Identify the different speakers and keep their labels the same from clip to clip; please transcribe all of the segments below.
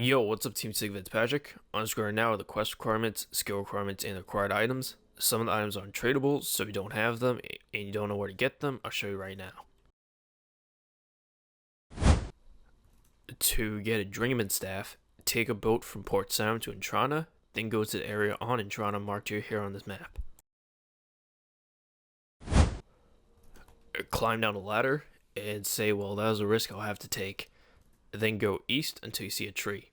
Speaker 1: Yo, what's up, Team Sigva? It's Patrick. On screen now are the quest requirements, skill requirements, and the required items. Some of the items are untradeable, so if you don't have them and you don't know where to get them, I'll show you right now. To get a Dringman staff, take a boat from Port Sound to Intrana, then go to the area on Intrana marked here on this map. Climb down a ladder and say, well, that was a risk I'll have to take. Then go east until you see a tree.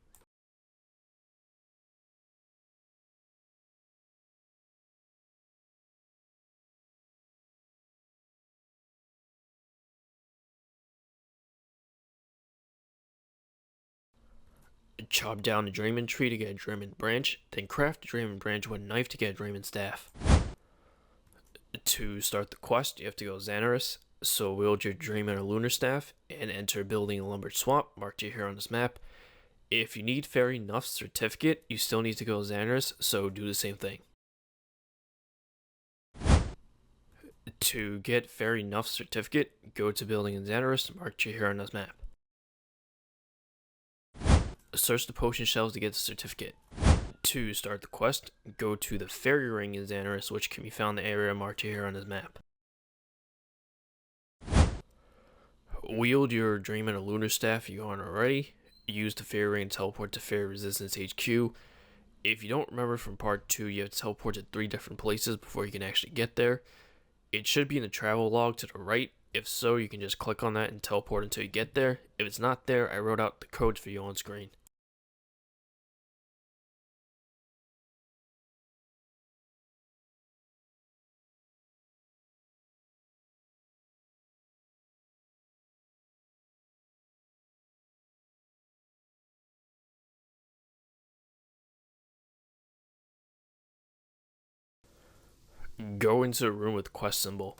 Speaker 1: Chop down a Drayman tree to get a Drayman branch, then craft a Drayman branch with a knife to get a Drayman staff. To start the quest, you have to go Xanaris, so wield your Drayman or Lunar Staff, and enter Building a Lumbered Swamp, marked here on this map. If you need Fairy Nuff certificate, you still need to go Xanaris, so do the same thing. To get Fairy Nuff certificate, go to Building in Xanaris, marked here on this map. Search the potion shelves to get the certificate. To start the quest, go to the Fairy Ring in Xanaris, which can be found in the area marked here on this map. Wield your Drayman or Lunar Staff if you aren't already. Use the Fairy Ring to teleport to Fairy Resistance HQ. If you don't remember from part 2, you have to teleport to 3 different places before you can actually get there. It should be in the travel log to the right. If so, you can just click on that and teleport until you get there. If it's not there, I wrote out the codes for you on screen. Go into a room with quest symbol.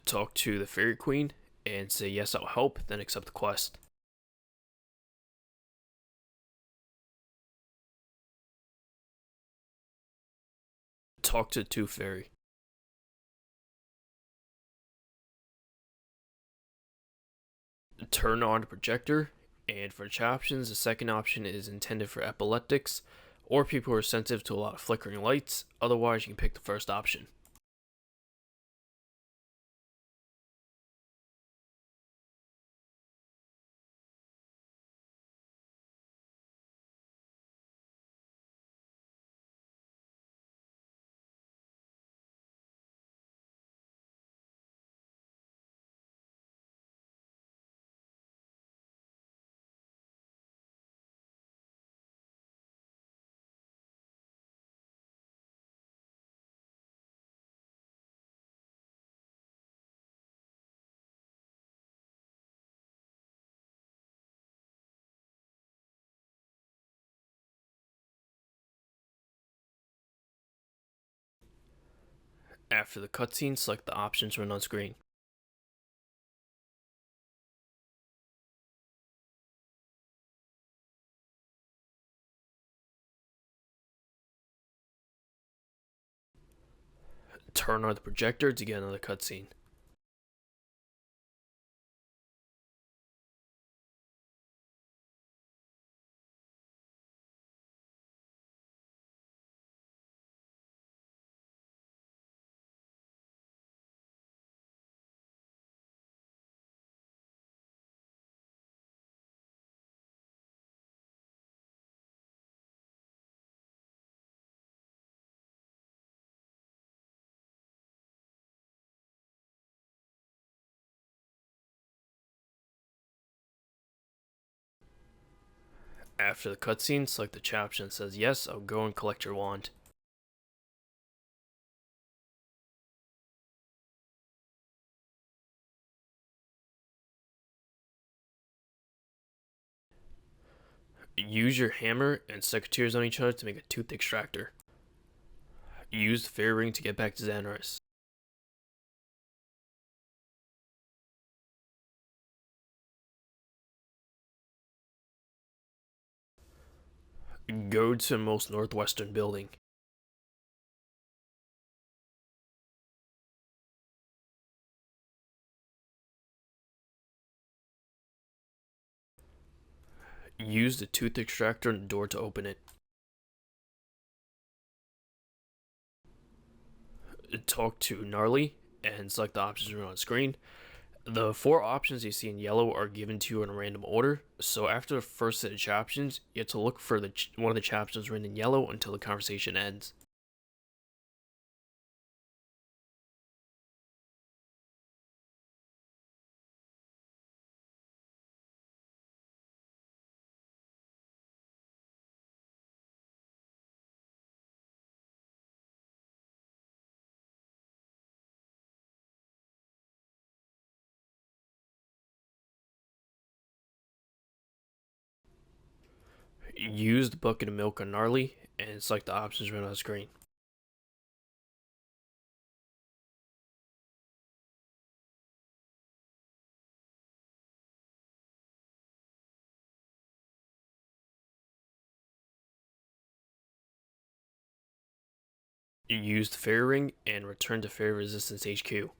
Speaker 1: Talk to the Fairy Queen and say yes, I'll help, then accept the quest. Talk to the Tooth Fairy. Turn on the projector, and for chat options, the second option is intended for epileptics or people who are sensitive to a lot of flickering lights. Otherwise, you can pick the first option. After the cutscene, select the options run on screen. Turn on the projector to get another cutscene. After the cutscene, select the chat option that says yes, I'll go and collect your wand. Use your hammer and secateurs on each other to make a tooth extractor. Use the Fairy Ring to get back to Xanaris. Go to the most northwestern building. Use the tooth extractor in the door to open it. Talk to Gnarly and select the options on screen. The 4 options you see in yellow are given to you in a random order, so after the first set of options, you have to look for one of the options written in yellow until the conversation ends. Use the bucket of milk on Gnarly and select the options written on the screen. Use the fairy ring and return to fairy resistance HQ.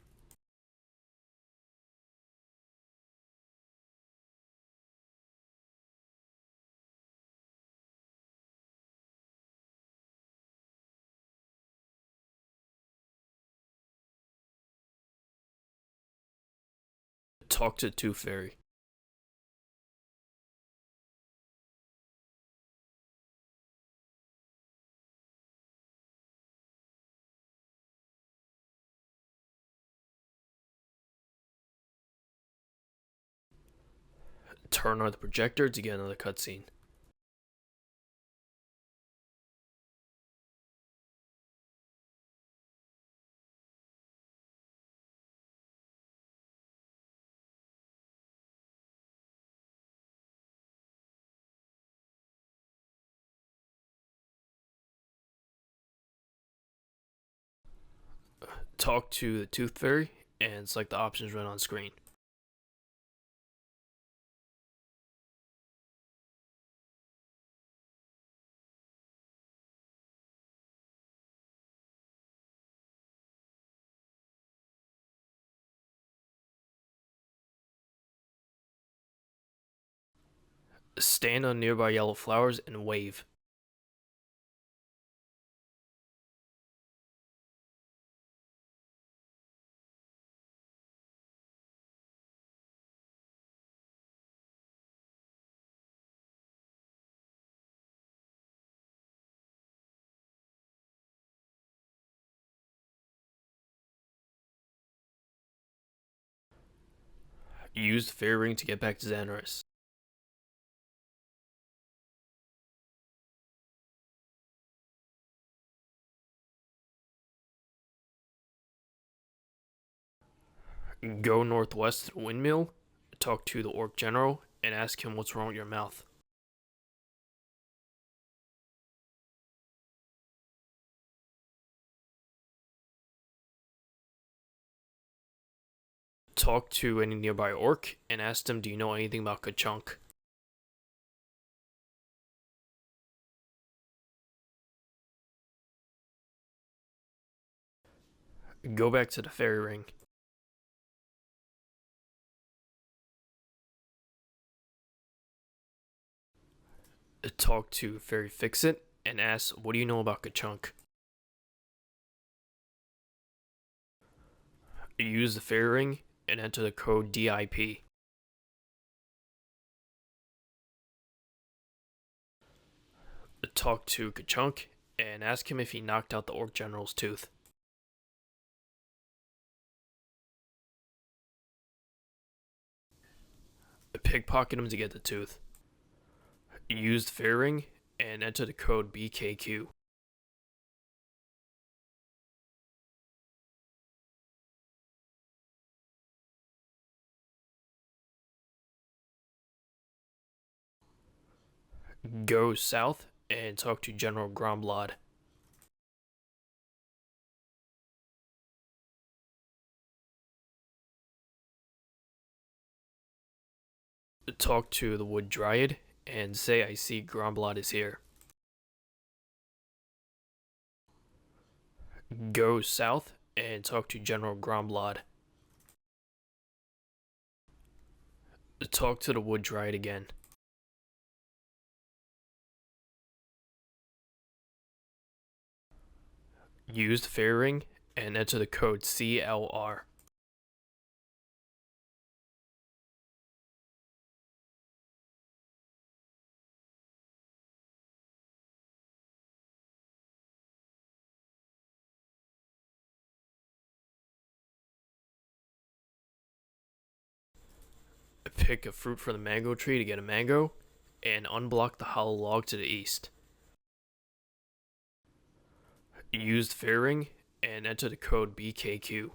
Speaker 1: Talk to the tooth fairy. Turn on the projector to get another cutscene. Talk to the tooth fairy and select the options written on screen. Stand on nearby yellow flowers and wave. Use the fairy ring to get back to Xanaris. Go northwest to the windmill, talk to the orc general, and ask him what's wrong with your mouth. Talk to any nearby orc and ask them, do you know anything about Ka-Chunk? Go back to the fairy ring. Talk to Fairy Fix-It and ask, what do you know about Ka-Chunk? Use the fairy ring and enter the code DIP. Talk to Ka-Chunk and ask him if he knocked out the orc general's tooth. Pickpocket him to get the tooth. Use the fairy ring and enter the code BKQ. Go south and talk to General Gromblod. Talk to the Wood Dryad and say, I see Gromblod is here. Go south and talk to General Gromblod. Talk to the Wood Dryad again. Use the fairy ring and enter the code CLR. Pick a fruit from the mango tree to get a mango, and unblock the hollow log to the east. Use the fairy ring and enter the code BKQ.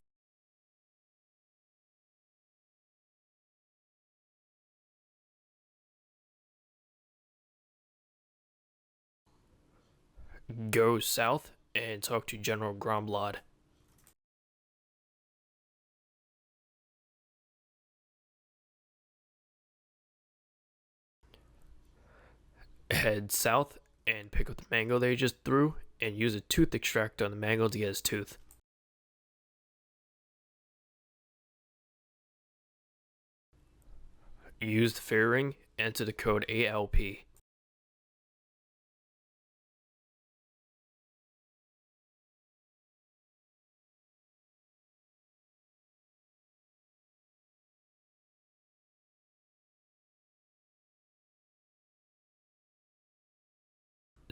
Speaker 1: Go south and talk to General Gromblod. Head south and pick up the mango they just threw and use a tooth extractor on the mango to get his tooth. Use the fairy ring, enter the code ALP.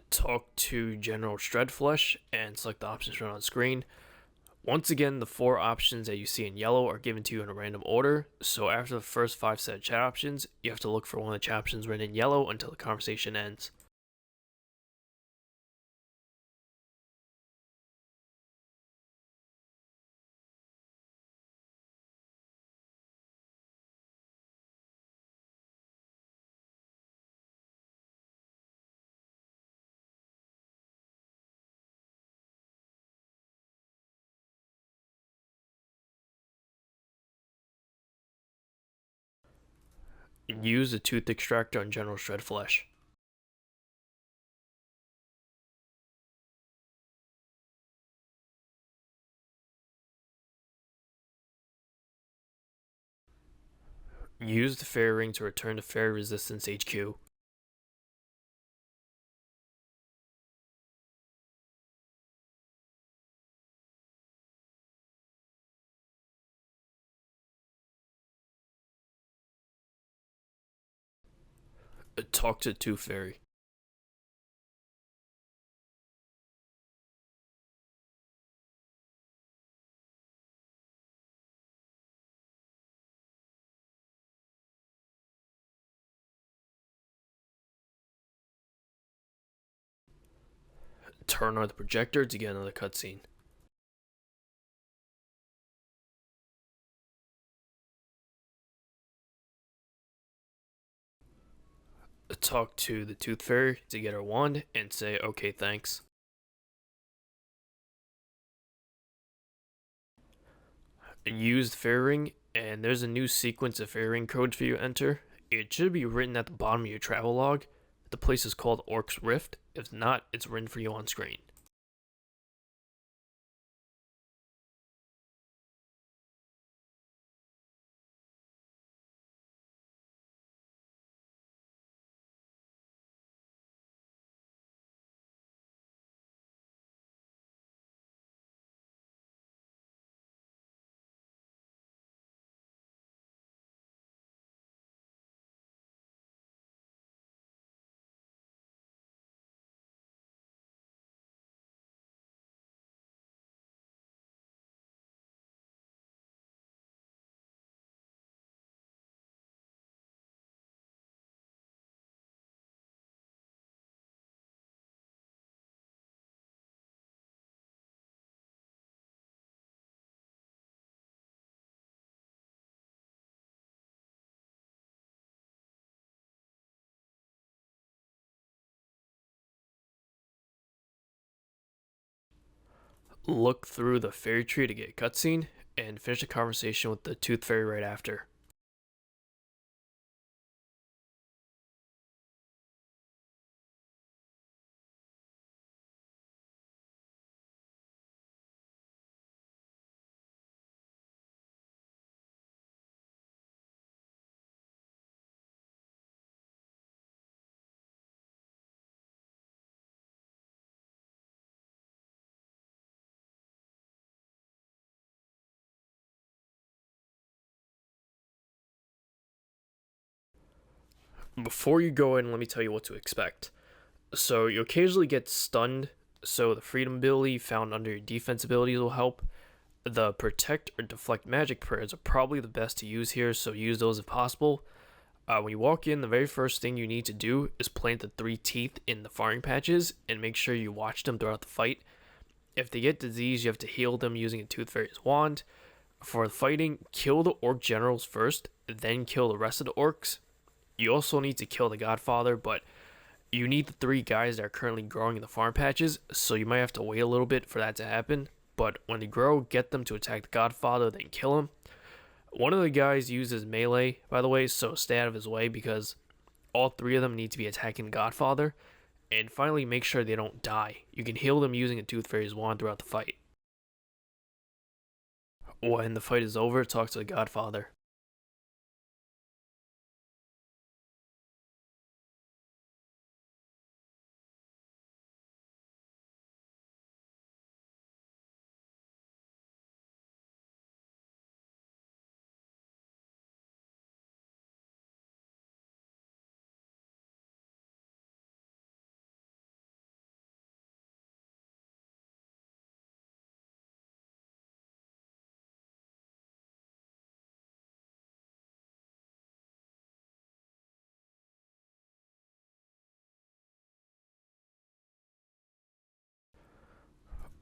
Speaker 1: Talk to General Shredflesh and select the options shown on screen. Once again, the 4 options that you see in yellow are given to you in a random order, so after the first 5 set of chat options, you have to look for one of the chat options written in yellow until the conversation ends. Use the tooth extractor on General Shredflesh. Use the fairy ring to return to Fairy Resistance HQ. Talk to the Tooth Fairy. Turn on the projector to get another cutscene. Talk to the Tooth Fairy to get her wand and say, okay, thanks. Use the fairy ring, and there's a new sequence of fairy ring codes for you to enter. It should be written at the bottom of your travel log. The place is called Orks Rift. If not, it's written for you on screen. Look through the fairy tree to get a cutscene, and finish the conversation with the Tooth Fairy right after. Before you go in, let me tell you what to expect. So you occasionally get stunned, so the freedom ability found under your defense abilities will help. The protect or deflect magic prayers are probably the best to use here, so use those if possible. When you walk in, the very first thing you need to do is plant the 3 teeth in the farming patches and make sure you watch them throughout the fight. If they get disease, you have to heal them using a Tooth Fairy's wand. For the fighting, kill the orc generals first, then kill the rest of the orcs. You also need to kill the Godfather, but you need the 3 guys that are currently growing in the farm patches, so you might have to wait a little bit for that to happen. But when they grow, get them to attack the Godfather, then kill him. One of the guys uses melee, by the way, so stay out of his way because all 3 of them need to be attacking the Godfather. And finally, make sure they don't die. You can heal them using a Tooth Fairy's wand throughout the fight. When the fight is over, talk to the Godfather.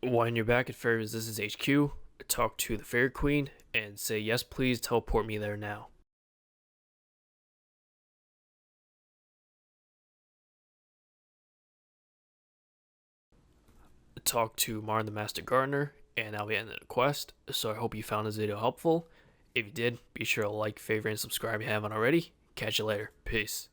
Speaker 1: When you're back at Fairy Resistance HQ, talk to the Fairy Queen and say, yes, please teleport me there now. Talk to Marn the Master Gardener, and that'll be ending the quest. So I hope you found this video helpful. If you did, be sure to like, favorite, and subscribe if you haven't already. Catch you later. Peace.